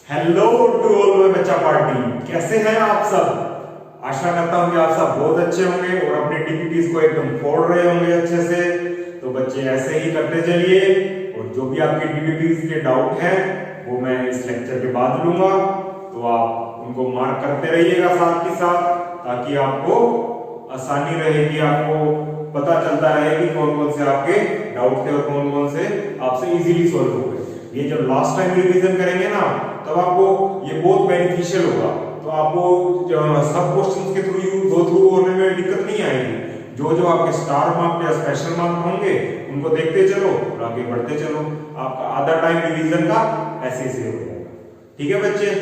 Hello to all my बच्चा party, कैसे हैं आप सब। आशा करता हूं कि आप सब बहुत अच्छे होंगे और अपने डीपीपीज को एकदम फोड़ रहे होंगे अच्छे से। तो बच्चे ऐसे ही करते चलिए और जो भी आपके डीपीपीज के डाउट हैं वो मैं इस लेक्चर के बाद लूंगा, तो आप उनको मार्क करते रहिएगा साथ के साथ, ताकि आपको आसानी रहेगी, आपको पता चलता रहे कि कौन कौन से आपके डाउट थे और कौन कौन से आपसे इजीली सॉल्व हो गए। ये जब लास्ट टाइम रिवीजन करेंगे ना, तब आपको ये बहुत बेनिफिशियल होगा। तो आपको सब क्वेश्चंस के थ्रू गो थ्रू होने में दिक्कत नहीं आएगी। जो जो आपके स्टार मार्क या स्पेशल मार्क होंगे उनको देखते चलो और आगे बढ़ते चलो। आपका आधा टाइम रिवीजन का ऐसे ही हो जाएगा। ठीक है बच्चे,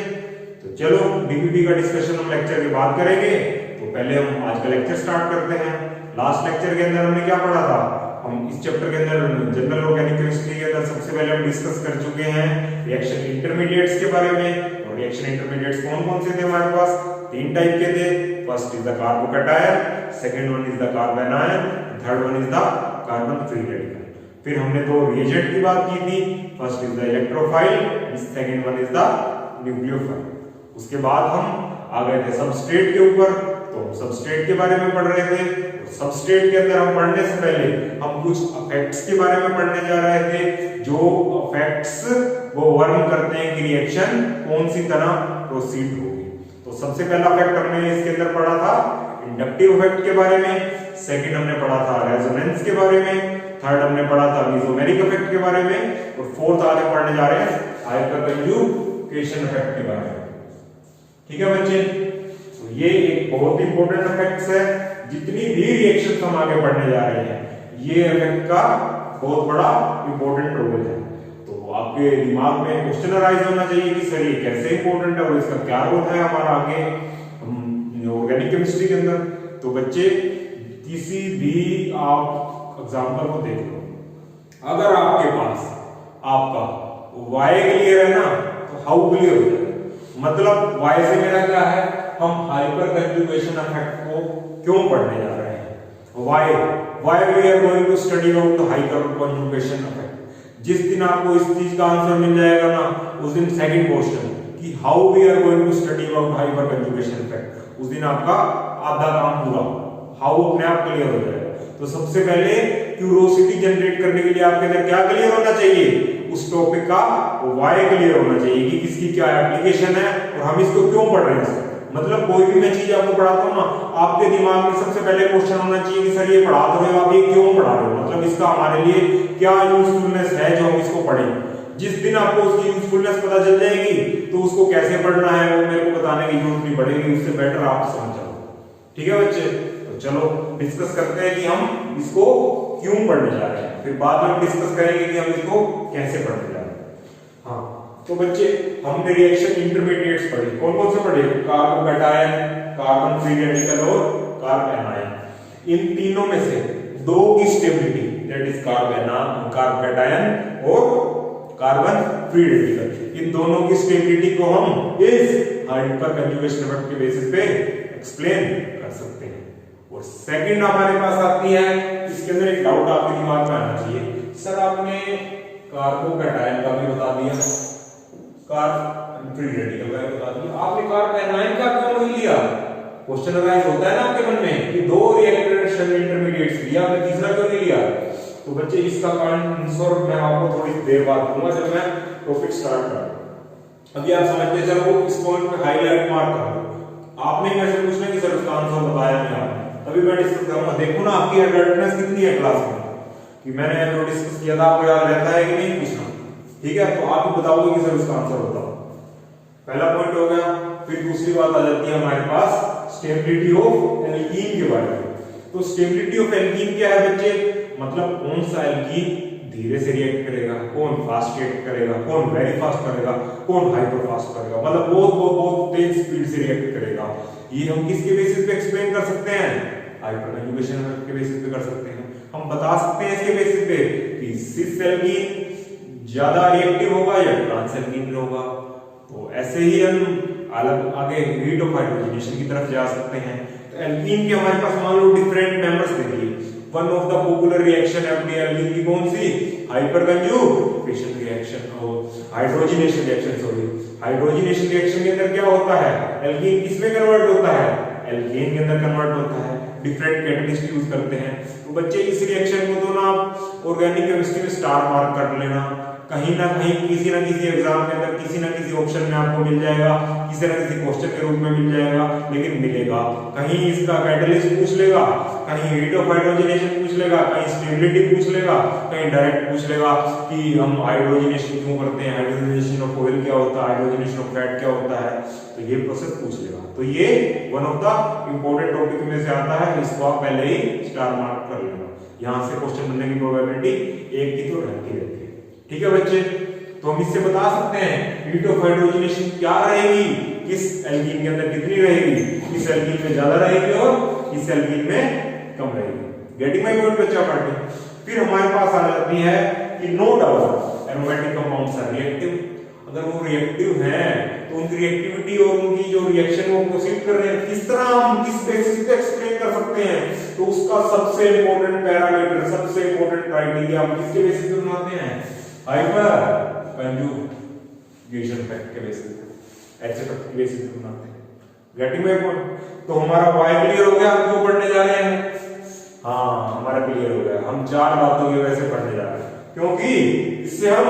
तो चलो डीपीपी का डिस्कशन हम लेक्चर के बाद करेंगे। तो पहले हम आज का लेक्चर स्टार्ट करते हैं। लास्ट लेक्चर के अंदर हमने क्या पढ़ा था, हम इस चैप्टर के अंदर जनरल ऑर्गेनिक केमिस्ट्री के अंदर सबसे पहले हम डिस्कस कर चुके हैं रिएक्शन इंटरमीडिएट्स के बारे में। और रिएक्शन इंटरमीडिएट्स कौन कौन से थे हमारे पास, तीन टाइप के थे। First is the carbocation, second one is the carbanion, third one is the carbon free radical. फिर हमने दो रिएजेंट की बात की थी, first is the electrophile, second one is the nucleophile. उसके बाद हम आ गए थे सबस्ट्रेट के ऊपर, तो सबस्ट्रेट के बारे में पढ़ रहे थे। सबस्ट्रेट के अंदर हम पढ़ने से पहले हम कुछ इफेक्ट्स के बारे में पढ़ने जा रहे थे, जो इफेक्ट्स वो वर्णन करते हैं कि रिएक्शन कौन सी तरह प्रोसीड होगी। तो सबसे पहला इफेक्ट हमने इसके अंदर पढ़ा था इंडक्टिव इफेक्ट के बारे में, सेकंड हमने पढ़ा था रेजोनेंस के बारे में, थर्ड हमने पढ़ा था मेसोमेरिक इफेक्ट के बारे में, और फोर्थ आज हम पढ़ने जा रहे हैं हाइपरकंजुगेशन इफेक्ट के बारे में। ठीक है बच्चे, तो ये एक बहुत इंपॉर्टेंट इफेक्ट्स है। जितनी भी रिएक्शन हम आगे पढ़ने जा रहे हैं, ये इफेक्ट का बहुत बड़ा इंपॉर्टेंट रोल है। तो आपके दिमाग में क्वेश्चन अराइज होना चाहिए कि सर ये कैसे इंपॉर्टेंट है और इसका क्या रोल है हमारा आगे ऑर्गेनिक केमिस्ट्री के अंदर। तो बच्चे किसी भी आप एग्जांपल को देख लो, अगर आपके पास आपका y क्लियर है ना, तो हाउ क्लियर हो जाए, मतलब y से मेरा क्या है, हम हाइपर कंजुगेशन इफेक्ट को क्यों पढ़ने जा रहे हैं। why we are going to study about the hyper conjugation effect। जिस दिन आपको इस चीज का आंसर मिल जाएगा ना, उस दिन सेकंड क्वेश्चन कि how we are going to study about hyper conjugation effect, उस दिन आपका आधा काम पूरा, हाउ अपने आप क्लियर हो जाएगा। तो सबसे पहले क्यूरोसिटी जनरेट करने के लिए आपके अंदर क्या क्लियर होना चाहिए, उस टॉपिक का वाई क्लियर होना चाहिए कि इसकी क्या एप्लीकेशन है और हम इसको क्यों पढ़ रहे हैं। मतलब कोई भी मैं चीज आपको पढ़ाता हूं ना, आपके दिमाग में सबसे पहले क्वेश्चन होना चाहिए कि सर ये पढ़ा तो रहे हो आप, ये क्यों पढ़ा रहे हो, मतलब इसका हमारे लिए क्या यूजफुलनेस है जो हम इसको पढ़ें। जिस दिन आपको उसकी यूजफुलनेस पता चल जाएगी तो उसको कैसे पढ़ना है वो मेरे को बताने की जरूरत नहीं पड़ेगी, उससे बेटर आप समझ जाओ। ठीक है बच्चे, तो चलो डिस्कस करते हैं कि हम इसको क्यों पढ़ने जा रहे हैं, फिर बाद में डिस्कस करेंगे कि हम इसको कैसे पढ़ने जा रहे हैं। हाँ तो बच्चे हमने रिएक्शन इंटरमीडिएट्स पढ़ी, कौन कौन से पढ़े, कार्बोकैटायन, कार्बन फ्री रेडिकल और कार्बेनायन। इन तीनों में से दो की स्टेबिलिटी, दैट इज कार्बोकैटायन और कार्बन फ्री रेडिकल, इन दोनों की स्टेबिलिटी को हम इस हाइपर कंजुगेशन इफेक्ट के बेसिस पे एक्सप्लेन कर सकते हैं। और सेकंड हमारे पास आती है, इसके अंदर एक डाउट आपके दिमाग में आना चाहिए, सर आपने कार्बोकैटायन का भी बता दिया, कार्बन फ्री रेडिकल का भी बता दिया, आपने कार्बेनायन का क्यों नहीं लिया। क्वेश्चन अराइज होता है ना आपके मन में कि दो रिएक्शन इंटरमीडिएट्स लिया, आपने तीसरा क्यों नहीं लिया। तो बच्चे इसका आंसर मैं आपको थोड़ी देर बाद दूंगा जब मैं टॉपिक स्टार्ट करूं। अभी आप समझते चलो, इस पॉइंट पे हाईलाइट मार्क कर दो। आपने मेरे से पूछना कि सर उसका आंसर बताया नहीं आपने, तभी मैं डिस्कस करूंगा। देखो ना आपकी अलर्टनेस कितनी है क्लास में, कि मैंने जो डिस्कस किया था आपको याद रहता है कि नहीं पूछना। ठीक है, तो आप भी बताओगे कि सर उसका आंसर बताओ। पहला पॉइंट हो गया। फिर दूसरी बात आ जाती है हमारे पास स्टेबिलिटी ऑफ एल्कीन के बारे में। तो स्टेबिलिटी ऑफ एल्कीन क्या है बच्चे, मतलब कौन सा एल्कीन धीरे से रिएक्ट करेगा, कौन फास्ट रिएक्ट करेगा, कौन वेरी फास्ट करेगा, कौन हाइपर फास्ट करेगा, मतलब बहुत तेज स्पीड से रिएक्ट करेगा। ये हम किसके बेसिस पे एक्सप्लेन कर सकते हैं, हाइपर कंजुगेशन इफेक्ट के बेसिस पे कर सकते हैं। हम बता सकते हैं इसके बेसिस पे कि सिस एल्कीन ज्यादा रिएक्टिव होगा या ट्रांस एल्कीन होगा। तो ऐसे ही हम अलग आगे रेट ऑफ हाइड्रोजनेशन की तरफ जा सकते हैं। तो एल्कीन के हमारे पास मान लो डिफरेंट मेंबर्स दे दिए, one of the popular reaction अपनी एल्कीन की कौन सी, हाइपर कंजुगेशन रिएक्शन और hydrogenation reaction, sorry hydrogenation reaction के अंदर क्या होता है, एल्कीन किसमें कन्वर्ट होता है, एल्केन के अंदर कन्वर्ट होता है, डिफरेंट कैटलिस्ट यूज करते हैं। तो बच्चे इस रिएक्शन को तो ना ऑर्गेनिक केमिस्ट्री में स्टार मार्क कर लेना, कहीं ना कहीं किसी ना किसी एग्जाम के अंदर किसी ना किसी ऑप्शन में आपको मिल जाएगा, किसी ना किसी क्वेश्चन के रूप में मिल जाएगा, लेकिन मिलेगा कहीं इसका कैटलिस्ट पूछ लेगा, कहीं हीट ऑफ हाइड्रोजनेशन पूछ लेगा, कहीं स्टेबिलिटी पूछ लेगा, कहीं डायरेक्ट पूछ लेगा कि हम हाइड्रोजनेशन क्यों करते हैं, हाइड्रोजनेशन ऑफ ऑयल क्या होता है, हाइड्रोजनेशन ऑफ फैट क्या होता है, तो ये प्रोसेस पूछ लेगा। तो ये one of the important topic में से आता है, इसको आप पहले ही स्टार मार्क कर लेना, यहां से क्वेश्चन बनने की प्रोबेबिलिटी एक की तो रहती है। ठीक है बच्चे, तो हम इससे बता सकते हैं हीट ऑफ हाइड्रोजनेशन क्या रहेगी, किस एल्कीन के अंदर कितनी रहेगी, किस एल्कीन में ज्यादा रहेगी और किस एल्कीन में कम रहेगी। गेटिंग माय पॉइंट बच्चा पार्टी। फिर हमारे पास आ जाती है कि no doubt aromatic compounds are reactive, अगर वो रिएक्टिव हैं तो उनकी रिएक्टिविटी और उनकी जो रिएक्शन वो प्रोसीड कर रहे हैं किस तरह हम किस बेसिस पे एक्सप्लेन कर सकते हैं, तो उसका सबसे इंपॉर्टेंट पैरामीटर, सबसे इंपॉर्टेंट क्राइटेरिया हम किसके बेसिस पे बनाते हैं, हाइपर कंजुगेशन फैक्ट के बेसिस पे, एचएफ के बेसिस पे बनाते हैं। Getting my point. तो हमारा वाई क्लियर हो गया, हम क्यों पढ़ने जा रहे हैं, हाँ हमारा क्लियर हो गया, हम चार बातों की वजह से पढ़ने जा रहे हैं, क्योंकि इससे हम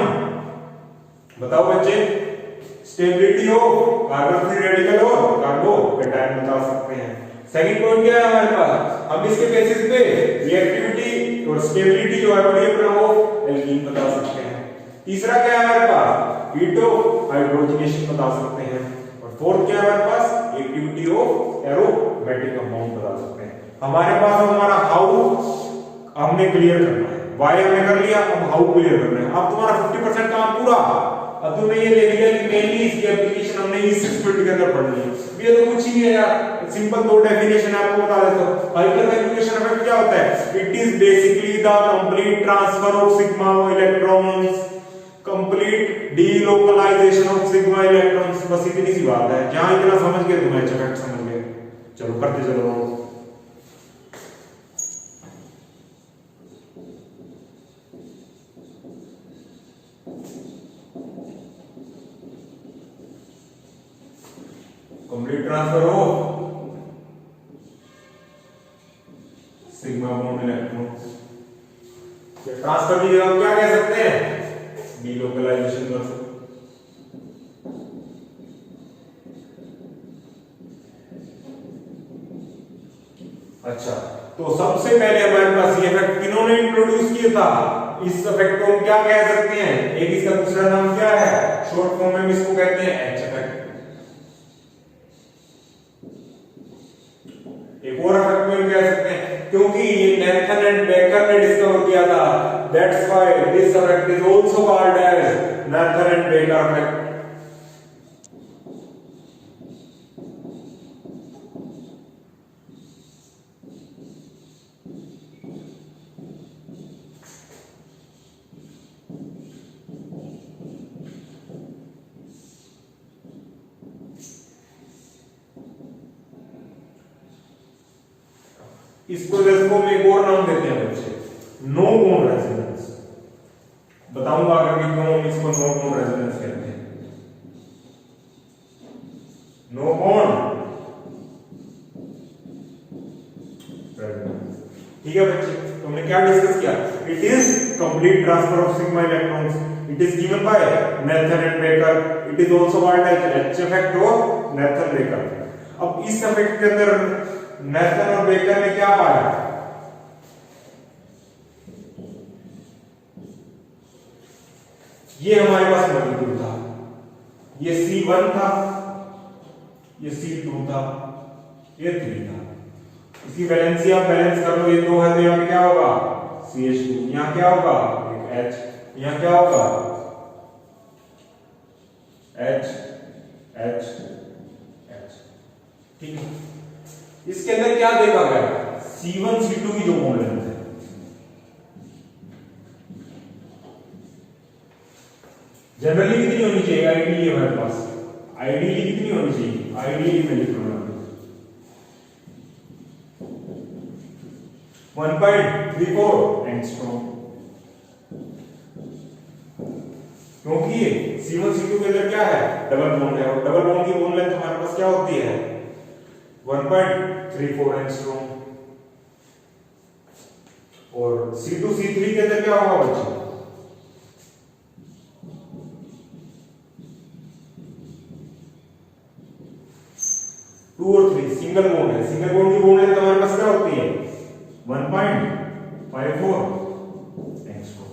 बताओ बच्चे स्टेबिलिटी हो, कार्बन फ्री रेडिकल और कार्बोकैटायन बता सकते हैं। सेकंड पॉइंट क्या है हमारे पास, हम इसके बेसिस पे रिएक्टिविटी और स्टेबिलिटी जो है वो एल्कीन बता सकते हैं। तीसरा क्या है हमारे पास, हीट ऑफ हाइड्रोजनेशन बता सकते हैं, और फोर्थ क्या है हमारे पास, एक्टिविटी ऑफ एरोमेटिक कंपाउंड बता सकते हैं। हमारे पास हमारा हाउ हमने क्लियर करना है, वाई हमने कर लिया, अब हाउ क्लियर करना है। अब तुम्हारा 50% काम पूरा, अब तुमने ये देख लिया कि मेनली इसकी एप्लीकेशन हमने इस फील्ड के अंदर पढ़नी है। ये तो कुछ ही नहीं है यार, सिंपल दो डेफिनेशन आपको बता देता हूं। हाइपर कंजुगेशन इफेक्ट क्या होता है, it is basically the complete transfer of sigma electrons, complete delocalisation of sigma electrons, बस इतनी सी बात है। जहां इतना समझ गए तो मैच इफेक्ट समझ गए, चलो करते चलो। Complete transfer of sigma bond electrons, transfer की जगह क्या कह सकते हैं, डीलोकलाइजेशन कर सकते हैं। अच्छा, तो सबसे पहले हमारे पास ये इफेक्ट किन्होंने इंट्रोड्यूस किया था, इस इफेक्ट को हम क्या कह सकते हैं, एक इसका दूसरा नाम क्या है, शॉर्ट फॉर्म में इसको कहते हैं एच इफेक्ट। एक और इफेक्ट में कह सकते हैं, क्योंकि ये नैथन एंड बेकर ने डिस्कवर किया था, that's why this effect is also called as Nathan and Baker effect. इसको हम एक और नाम देते हैं बच्चे, नो बोन रेजोनेंस। बताऊंगा आगे कि क्यों हम इसको नो बोन रेजोनेंस कहते हैं। नो बोन रेजोनेंस, ठीक है बच्चे। तो हमने क्या डिस्कस किया, it is complete transfer of sigma electrons, it is given by Nathan and Baker, it is also called as H effect और नैथन बेकर। अब इस इफेक्ट के अंदर नैथन और बेकर ने क्या पाया, ये हमारे पास मॉलिक्यूल था, ये C1 था, ये C2 था, ये 3 था। इसकी वैलेंसी आप बैलेंस कर लो, ये 2 है तो यहां क्या होगा CH2, यहां क्या होगा एक H, यहां क्या होगा H H H, ठीक है। इसके अंदर क्या देखा गया, C1 C2 की जो बॉन्ड लेंथ है, जनरली कितनी होनी चाहिए, आइडियली हमारे पास आइडियली कितनी होनी चाहिए, आइडियली मैं लिख रहा हूं 1.5 1.34 एंगस्ट्रॉम, क्योंकि C1 C2 के अंदर क्या है, डबल बॉन्ड है, और डबल बॉन्ड की बॉन्ड लेंथ हमारे पास क्या होती है 1.34 एंगस्ट्रॉम। और C2 C3 के अंदर क्या होगा बच्चों, 2 और 3 सिंगल बॉन्ड है, सिंगल बॉन्ड की बॉन्ड लेंथ हमारे पास क्या होती है 1.54 एंगस्ट्रॉम।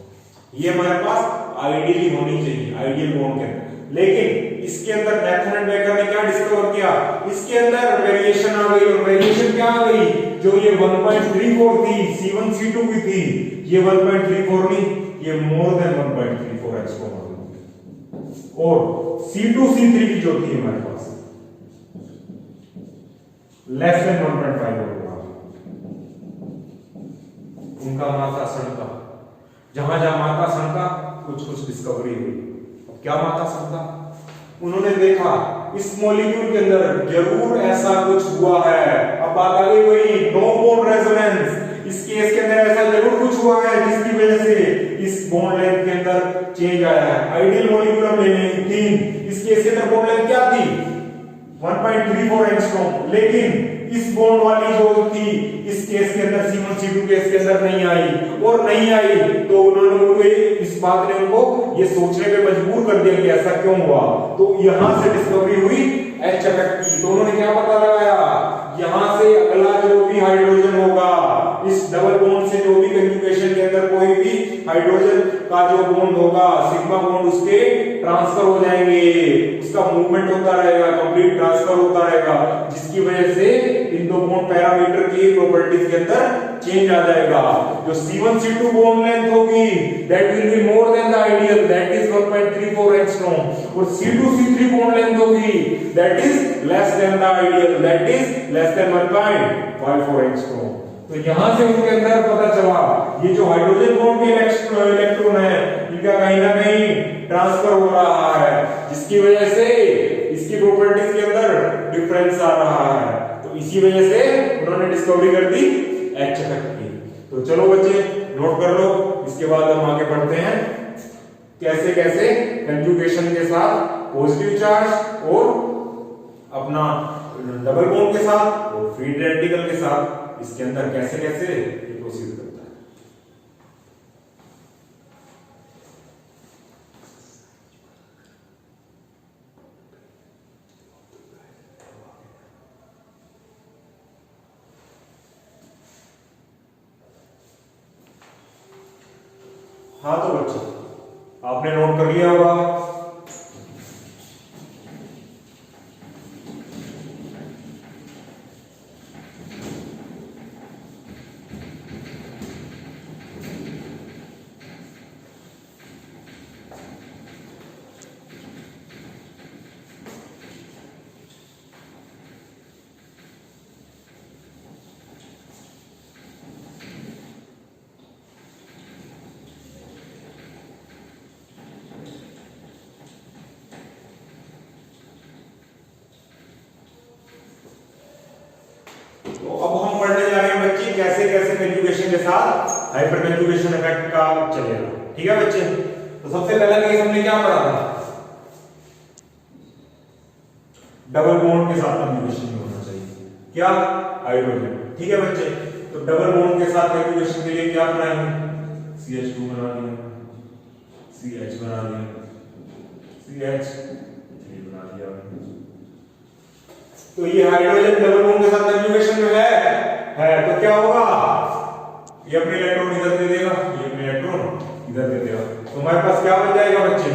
ये हमारे पास आइडियली होनी चाहिए, आइडियल बॉन्ड के अंदर। लेकिन इसके अंदर नेथन एंड बेकर ने क्या डिस्कवर किया, इसके अंदर वेरिएशन आ गई, और वेरिएशन क्या आ गई, जो ये 1.34 थी C1 C2 की थी, ये 1.34 नहीं, ये मोर देन 1.34 एंगस्ट्रॉम आ गई। और C2 C3 की जो थी हमारे पास लेस देन 1.5 होगा। उनका माता सनका, जहां जहां माता सनका कुछ कुछ डिस्कवरी हुई। क्या माता सनका, उन्होंने देखा इस मॉलिक्यूल के अंदर जरूर ऐसा कुछ हुआ है। अब बात आ गई वही नो बॉन्ड रेजोनेंस, इस केस के अंदर ऐसा जरूर कुछ हुआ है जिसकी वजह से इस बॉन्ड लेंथ के अंदर चेंज आया है। आइडियल मॉलिक्यूल हम लेने थी, इस केस के अंदर बॉन्ड लेंथ क्या थी 1.34 एंगस्ट्रॉम, लेकिन इस बॉन्ड वाली जो थी इस केस के अंदर C1 C2 केस के अंदर नहीं आई, और नहीं आई तो उन्होंने इस बात ने उनको ये सोचने पे मजबूर कर दिया कि ऐसा क्यों हुआ। तो यहां से डिस्कवरी हुई एच इफेक्ट की। तो उन्होंने क्या पता लगाया, यहां से अगला जो भी हाइड्रोजन होगा इस डबल बॉन्ड से, जो भी कंजुगेशन के अंदर कोई भी हाइड्रोजन का जो बॉन्ड होगा सिग्मा बॉन्ड उसके ट्रांसफर हो जाएंगे, उसका मूवमेंट होता रहेगा, कंप्लीट ट्रांसफर होता रहेगा, जिसकी वजह से इन दो बॉन्ड पैरामीटर की प्रॉपर्टीज के अंदर चेंज आ जाएगा। जो C1 C2 बॉन्ड लेंथ होगी that will be more than the ideal that is 1.34 angstrom, और C2 C3 बॉन्ड लेंथ होगी that is less than the ideal that is less than 1.54 angstrom. तो यहां से उनके अंदर पता चला ये जो हाइड्रोजन बॉन्ड के इलेक्ट्रॉन है इनका कहीं ना कहीं ट्रांसफर हो रहा है, जिसकी वजह से इसकी प्रॉपर्टीज के अंदर डिफरेंस आ रहा है। तो इसी वजह से उन्होंने डिस्कवरी कर दी एच इफेक्ट की। तो चलो बच्चे नोट कर लो, इसके बाद हम आगे बढ़ते हैं कैसे कैसे कंजुगेशन के साथ पॉजिटिव चार्ज और अपना डबल बॉन्ड के साथ और फ्री रेडिकल के साथ इसके अंदर कैसे कैसे प्रोसीड करता है। हाँ तो बच्चों आपने नोट कर लिया होगा, तो अब हम पढ़ने जा रहे हैं बच्चे कैसे कैसे कंजुगेशन के साथ हाइपर कंजुगेशन इफेक्ट का चलेगा। ठीक है बच्चे, तो सबसे पहला केस हमने क्या पढ़ा था, डबल बॉन्ड के साथ कंजुगेशन होना चाहिए, क्या हाइड्रोजन। ठीक है बच्चे, तो डबल बॉन्ड के साथ कंजुगेशन के लिए क्या बनाएंगे, CH2 बना दिया, CH बना दिया, CH3 बना दिया। तो ये हाइड्रोजन डबल बॉन्ड के साथ कंजुगेशन में है तो क्या होगा, ये अपने इलेक्ट्रॉन इधर दे देगा, ये अपने इलेक्ट्रॉन इधर दे देगा, तो हमारे पास क्या बन जाएगा बच्चे,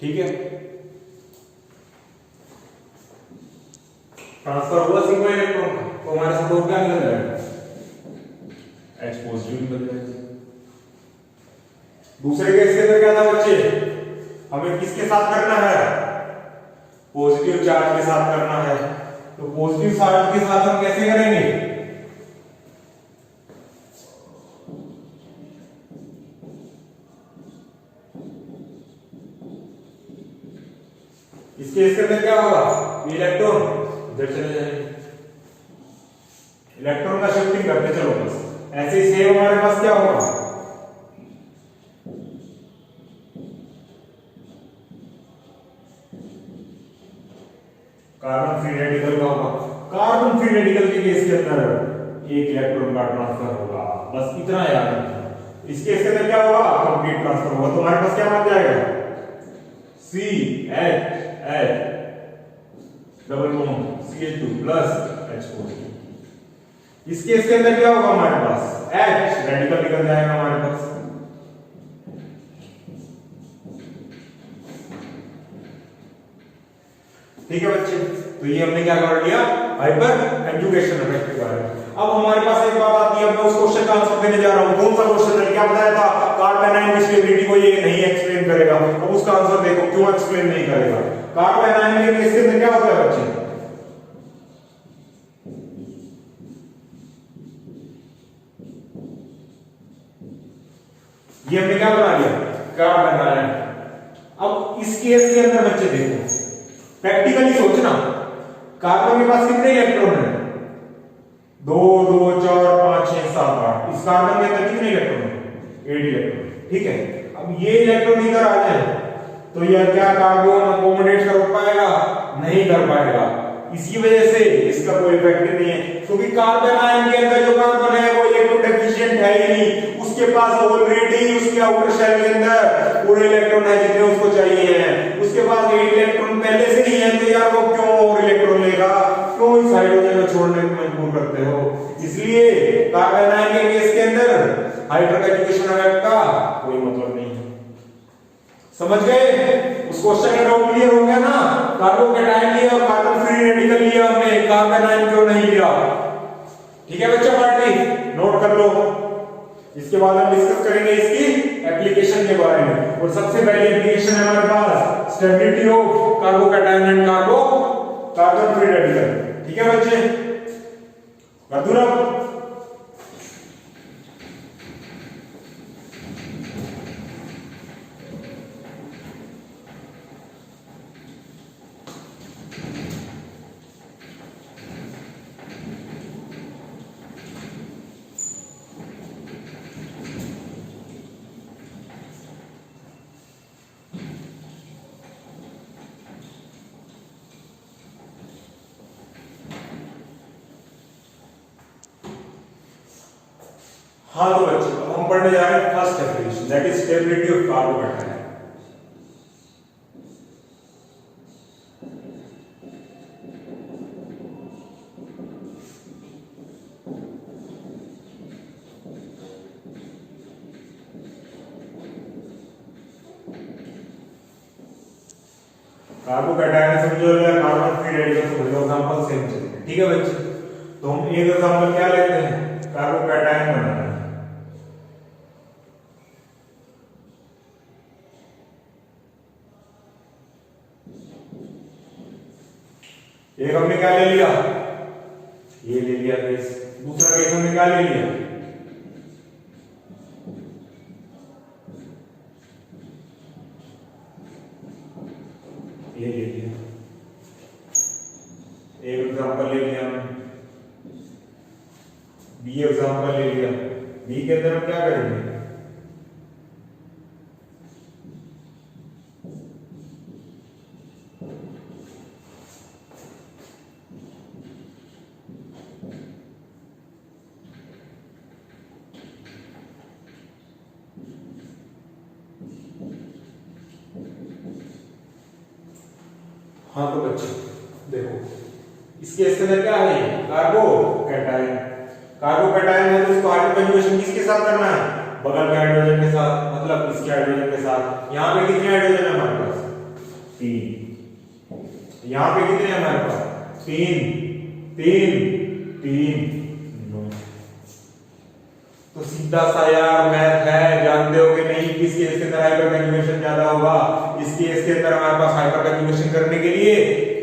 ठीक है, ट्रांसफर हुआ सिंगल इलेक्ट्रॉन का, तो हमारे साथ और क्या निकल जाएगा, H पॉजिटिव निकल जाएगा। दूसरे केस के अंदर क्या था बच्चे, हमें किसके साथ करना है, पॉजिटिव चार्ज के साथ करना है, तो पॉजिटिव चार्ज के साथ हम कैसे करेंगे? इसके अंदर क्या होगा? इलेक्ट्रॉन इधर चले जाएंगे, इलेक्ट्रॉन का शिफ्टिंग करते चलो बस। ऐसे ही सेम हमारे पास क्या होगा? कार्बन फ्री रेडिकल का होगा। कार्बन फ्री रेडिकल के केस के अंदर एक इलेक्ट्रॉन का ट्रांसफर होगा, बस इतना याद रखना। इसके अंदर क्या होगा? कंप्लीट ट्रांसफर होगा। तो हमारे पास क्या बन जाएगा? CH double bond CH2 plus H4। इसके अंदर क्या होगा हमारे पास? H रेडिकल निकल जाएगा हमारे पास। ठीक है बच्चे, तो ये हमने क्या कर लिया? हाइपर कंजुगेशन इफेक्ट के बारे में। अब हमारे पास एक बात आती है, मैं उस क्वेश्चन का आंसर देने जा रहा हूं। कौन सा क्वेश्चन है? क्या बताया था? कार्बन आयन की स्टेबिलिटी को ये नहीं एक्सप्लेन करेगा। अब उसका आंसर देखो, क्यों एक्सप्लेन नहीं करेगा? कार्बन आयन के केस के अंदर क्या होता है बच्चे? ये हमने क्या बना लिया? Carbon ion. अब इस केस के अंदर बच्चे देखो, प्रैक्टिकली सोचना, कार्बन के पास कितने इलेक्ट्रॉन है? 2 2 4 5 6 7 8। इस कार्बन के अंदर कितने इलेक्ट्रॉन है? 8 इलेक्ट्रॉन। ठीक है, अब ये इलेक्ट्रॉन इधर आ जाए तो यह क्या कार्बन अकोमोडेट कर पाएगा? नहीं कर पाएगा। इसी वजह से इसका कोई इफेक्ट नहीं है, क्योंकि कार्बन आयन के अंदर जो कार्बन है वो इलेक्ट्रॉन डेफिशिएंट है ही नहीं। उसके पास ऑलरेडी उसके आउटर शेल के अंदर पूरे इलेक्ट्रॉन है जितने उसको चाहिए हैं। उसके पास 8 इलेक्ट्रॉन पहले से ही है, तो यार वो क्यों और इलेक्ट्रॉन लेगा? क्यों इस हाइड्रोजन को छोड़ने को मजबूर करते हो? इसलिए कार्बन आयन के केस के अंदर हाइपर कंजुगेशन इफेक्ट का कोई मतलब नहीं है। समझ गए? उस क्वेश्चन का डाउट क्लियर हो गया ना? कार्बोकैटायन लिया और कार्बन फ्री रेडिकल लिया हमने, कार्बन आयन क्यों नहीं लिया? ठीक है बच्चा, पार्टी नोट कर लो। इसके बाद हम डिस्कस करेंगे इसकी एप्लीकेशन के बारे में। और सबसे पहली एप्लीकेशन है हमारे पास stability of carbocation and carbon free radical. ठीक है बच्चे, कर दूं ना? हाँ तो बच्चों, अब हम पढ़ने जा रहे हैं first application, that is stability of carbocation. Carbocation समझो या कार्बन फ्री रेडिकल समझो, एग्जांपल सेम चलेगा। ठीक है बच्चे, तो हम एक एग्जांपल क्या लेते हैं? कार्बोकैटायन बनाना है। एक हमने क्या ले लिया? ये ले लिया केस। दूसरा केस हमने क्या ले लिया? ये ले लिया। एक एग्जांपल ले लिया हमने, बी एग्जांपल ले लिया। बी के अंदर हम क्या करेंगे? हाँ तो बच्चे देखो, इसके अंदर क्या है? कार्बोकैटायन। कार्बोकैटायन है तो इसको हाइड्रोजन कंजुगेशन किसके साथ करना है? बगल के हाइड्रोजन के साथ, मतलब इसके हाइड्रोजन के साथ। यहाँ पे कितने हाइड्रोजन है हमारे पास? 3। यहाँ पे कितने हैं हमारे पास? 3 3 3 9। तो सीधा सा यार मैथ है, जानते हो कि नहीं? किस केस के अंदर हाइपर कंजुगेशन ज्यादा होगा? इस केस के अंदर हमारे पास हाइपर कंजुगेशन करने के लिए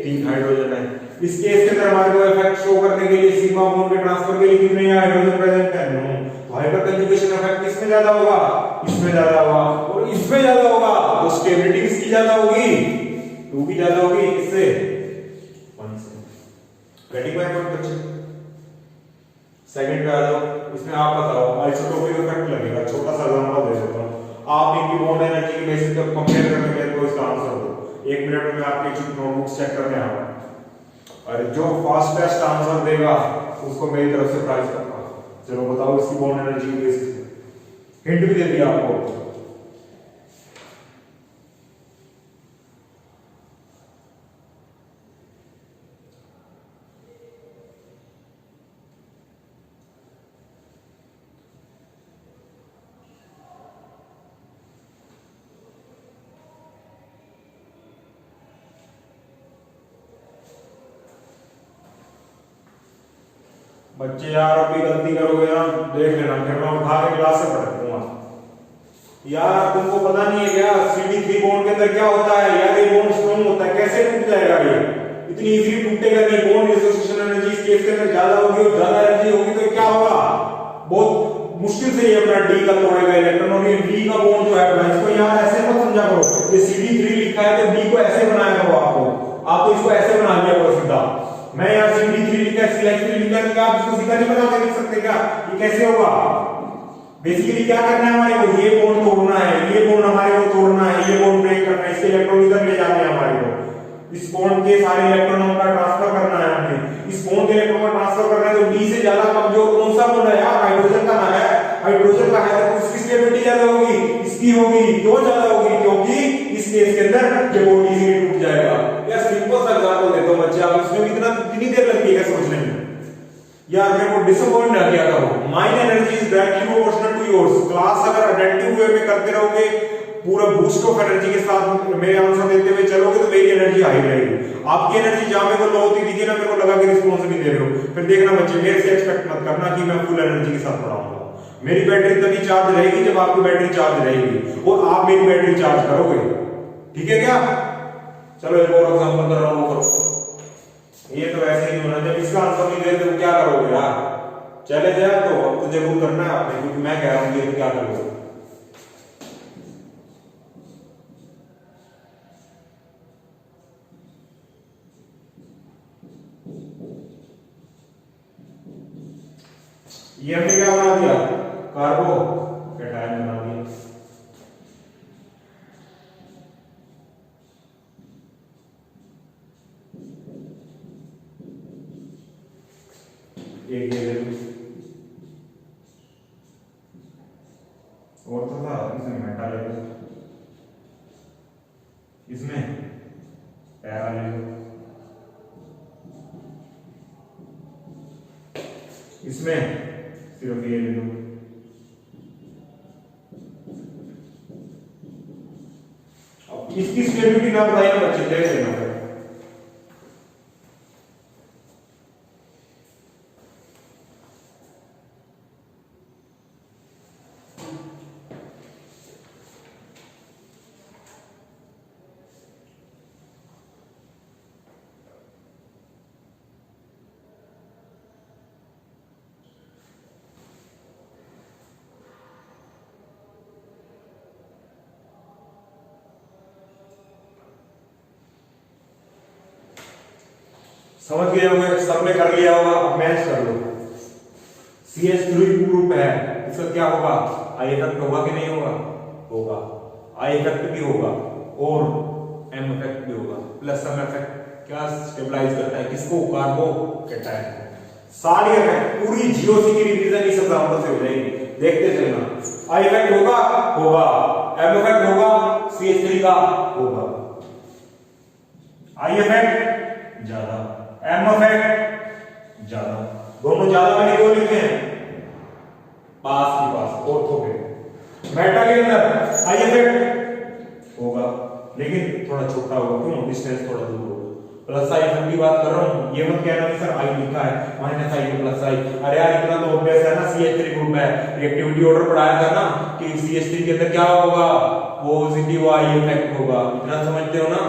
3 हाइड्रोजन है। इस केस के अंदर हमारे को इफेक्ट शो करने के लिए सिग्मा बॉन्ड के ट्रांसफर के लिए कितने हाइड्रोजन प्रेजेंट है? नो। तो हाइपर कंजुगेशन इफेक्ट किसमें ज्यादा होगा? इसमें ज्यादा होगा। और इसमें ज्यादा होगा तो स्टेबिलिटी किसकी ज्यादा होगी? 2 की ज्यादा होगी। इससे 1 से। रेडी बाय पॉइंट बच्चे। सेकंड पे आ जाओ। इसमें आप बताओ आइसोटोपिक इफेक्ट लगेगा। छोटा सा एग्जांपल दे देता हूं। आप इनकी बॉन्ड एनर्जी की बेसिस पर कंपेयर करके मेरे को इसका आंसर दो। 1 मिनट में मैं आपके नोटबुक चेक करने आऊंगा और जो फास्टेस्ट आंसर देगा उसको मेरी तरफ से प्राइज करूंगा। चलो बताओ इसकी बॉन्ड एनर्जी की बेसिस पे। हिंट भी दे दिया आपको। बच्चे यार अभी गलती करोगे ना देख लेना, फिर मैं उठा के क्लास से पढ़ दूंगा। यार तुमको पता नहीं है क्या CD3 बॉन्ड के अंदर क्या होता है? यार ये बॉन्ड स्ट्रांग होता है, कैसे टूट जाएगा ये? इतनी इजीली टूटेगा नहीं। बॉन्ड डिसोसिएशन एनर्जी इस केस के अंदर ज्यादा होगी और ज्यादा एनर्जी होगी तो क्या होगा? बहुत मुश्किल से ये अपना D का तोड़ेगा इलेक्ट्रॉन। और ये D का बॉन्ड जो है इसको यार ऐसे मत समझा करो। ये CD3 लिखा है तो D को ऐसे बनाया करो। आप तो इसको ऐसे बना दिया करो सीधा। मैं यहाँ CD3 लिखा है, CH3 लिखा है, क्या आप इसको सीधा नहीं बना के लिख सकते क्या? ये कैसे होगा? बेसिकली क्या करना है हमारे को? ये बॉन्ड तोड़ना है, ये बॉन्ड हमारे को तोड़ना है, ये बॉन्ड ब्रेक करना है, इसके इलेक्ट्रॉन इधर ले जाने हैं हमारे को। इस बॉन्ड के सारे इलेक्ट्रॉनों का ट्रांसफर करना है हमें। इस बॉन्ड के इलेक्ट्रॉन का ट्रांसफर करना है तो D से ज्यादा कमजोर कौन सा बॉन्ड है यार? हाइड्रोजन का ना है। हाइड्रोजन का है तो इसकी स्टेबिलिटी ज्यादा होगी, इसकी होगी। क्यों ज्यादा होगी? क्योंकि इस केस के अंदर ये बॉन्ड इजीली टूट जाएगा। यार सिंपल सा एग्जांपल देता हूं बच्चे, आप इसमें कितनी देर लगती है सोचने में? यार मेरे को डिसअपॉइंट ना किया करो। Mine energy is directly proportional to yours. Class अगर अटेंटिव वे में करते रहोगे, पूरा बूस्ट ऑफ एनर्जी के साथ मेरे आंसर देते हुए चलोगे तो मेरी एनर्जी हाई रहेगी। आपकी एनर्जी जहां मेरे को लो होती दिखी ना, मेरे को लगा कि रिस्पांस नहीं दे रहे हो, फिर देखना बच्चे मेरे से एक्सपेक्ट मत करना कि मैं फुल एनर्जी के साथ पढ़ाऊंगा। मेरी बैटरी तभी चार्ज रहेगी जब आपकी बैटरी चार्ज रहेगी और आप मेरी बैटरी चार्ज करोगे। ठीक है क्या? चलो एक और एग्जांपल कर रहा हूं, करो। ये तो ऐसे ही होना। जब इसका आंसर नहीं देते तो क्या करोगे यार? चले जाए तो अब तो जरूर करना है आपने, क्योंकि मैं कह रहा हूं ये क्या करोगे। ये हमने क्या बना दिया? कार्बो कैटायन बना दिया। एक ये ले लो और तो था इसमें मेटा ले लो, इसमें पैरा ले लो, इसमें सिर्फ ये ले लो। अब इसकी स्टेबिलिटी ना बताइए ना बच्चे, देख लेना। समझ गए होंगे, सबने कर लिया होगा। अब मैच कर लो। CH3 ग्रुप है, इसका क्या होगा? आई इफेक्ट होगा कि नहीं होगा? होगा। आई इफेक्ट भी होगा और M इफेक्ट भी होगा। प्लस M इफेक्ट क्या स्टेबलाइज करता है? किसको? कार्बो कैटायन। सारी इफेक्ट पूरी GOC की रिवीजन इस एग्जांपल से हो जाएगी, देखते चलना। आई इफेक्ट होगा, होगा। M इफेक्ट होगा, CH3 का होगा। आई इफेक्ट ज्यादा, M इफेक्ट ज्यादा। दोनों ज्यादा मैंने क्यों लिखे हैं? पास की पास ऑर्थो के। मेटा के अंदर आई इफेक्ट होगा लेकिन थोड़ा छोटा होगा। क्यों? डिस्टेंस थोड़ा दूर होगा। प्लस आई इफेक्ट की बात कर रहा हूं, ये मत कहना कि सर आई लिखा है माइनस आई प्लस आई। अरे यार इतना तो ऑब्वियस है ना, CH3 ग्रुप है। रिएक्टिविटी ऑर्डर पढ़ाया था ना कि CH3 के अंदर क्या होगा? पॉजिटिव आई इफेक्ट होगा। इतना समझते हो ना?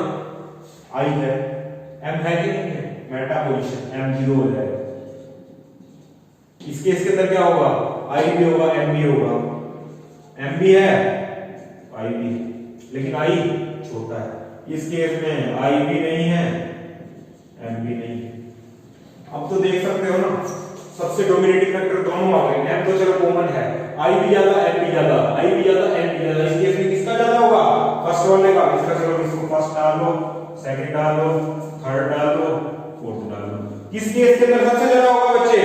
आई है, M है कि नहीं है? मेटाबॉलिशन M0 हो जाएगा। इस केस के अंदर क्या होगा, I भी होगा M भी होगा। M भी है I भी, लेकिन I छोटा है। इस केस में I भी नहीं है M भी नहीं है। अब तो देख सकते हो ना, सबसे डोमिनेटिंग फैक्टर दोनों आ गए। M तो चलो कॉमन है, I भी ज्यादा M भी ज्यादा, I भी ज्यादा M भी ज्यादा। इस केस में किसका ज्यादा होगा, फर्स्ट वाले का। इसका चलो इसको फर्स्ट डाल लो, सेकंड डाल लो, थर्ड डाल लो, फोर्थ डाल लो। किस केस के अंदर सबसे ज्यादा होगा बच्चे,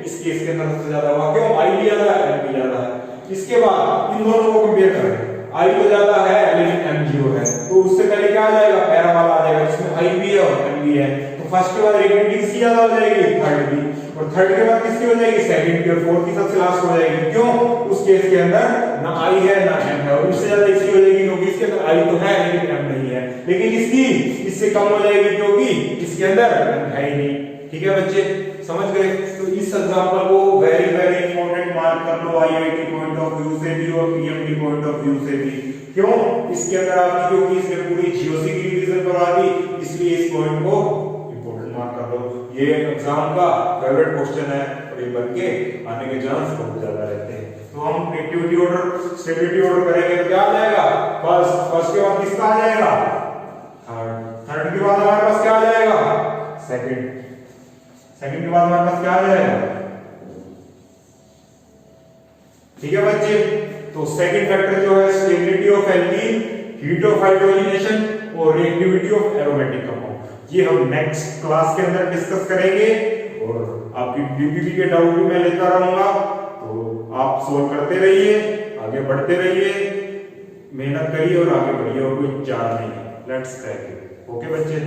इस केस के अंदर सबसे ज्यादा होगा। क्यों, I भी ज्यादा है M भी ज्यादा है। इसके बाद इन दोनों को कंपेयर करें, I तो ज्यादा है लेकिन M 0 है, तो उससे पहले क्या आ जाएगा, पैरा वाला आ जाएगा जिसमें I भी है और M भी है। तो फर्स्ट के बाद रिएक्टिविटी किसकी ज्यादा हो जाएगी, थर्ड की, और थर्ड के बाद किसकी हो जाएगी, सेकंड की, और फोर्थ की सबसे लास्ट हो जाएगी। क्यों, उस केस के अंदर ना I है ना M है, और उससे ज्यादा इसकी हो जाएगी क्योंकि इसके अंदर I तो है लेकिन M नहीं है। लेकिन इसकी इससे कम हो जाएगी क्योंकि इसके अंदर M है ही नहीं। ठीक है बच्चे, समझ गए। तो इस एग्जांपल को वेरी इंपॉर्टेंट मार्क कर लो, IIT पॉइंट ऑफ व्यू से भी और PMT पॉइंट ऑफ व्यू से भी। क्यों, इसके अंदर आपकी क्योंकि इसने पूरी जीओसी की रिवीजन करवा दी, इसलिए इस पॉइंट को इंपॉर्टेंट मार्क कर लो। ये एग्जाम का फेवरेट क्वेश्चन है और ये बन के आने के चांस बहुत ज्यादा रहते हैं। तो हम एक्टिविटी ऑर्डर स्टेबिलिटी ऑर्डर करेंगे तो क्या आ जाएगा, फर्स्ट के बाद किसका आ जाएगा, थर्ड के बाद हमारे पास क्या आ जाएगा, सेकंड के बाद हमारे पास क्या आ जाएगा। ठीक है बच्चे, तो सेकंड फैक्टर जो है stability of alkene, heat of hydrogenation और रिएक्टिविटी ऑफ एरोमेटिक कंपाउंड, ये हम नेक्स्ट क्लास के अंदर डिस्कस करेंगे। और आपकी डीपीपी के डाउट भी मैं लेता रहूंगा, तो आप सोल्व करते रहिए, आगे बढ़ते रहिए, मेहनत करिए और आगे बढ़िए, और कोई चार नहीं। Let's crack it. ओके बच्चे।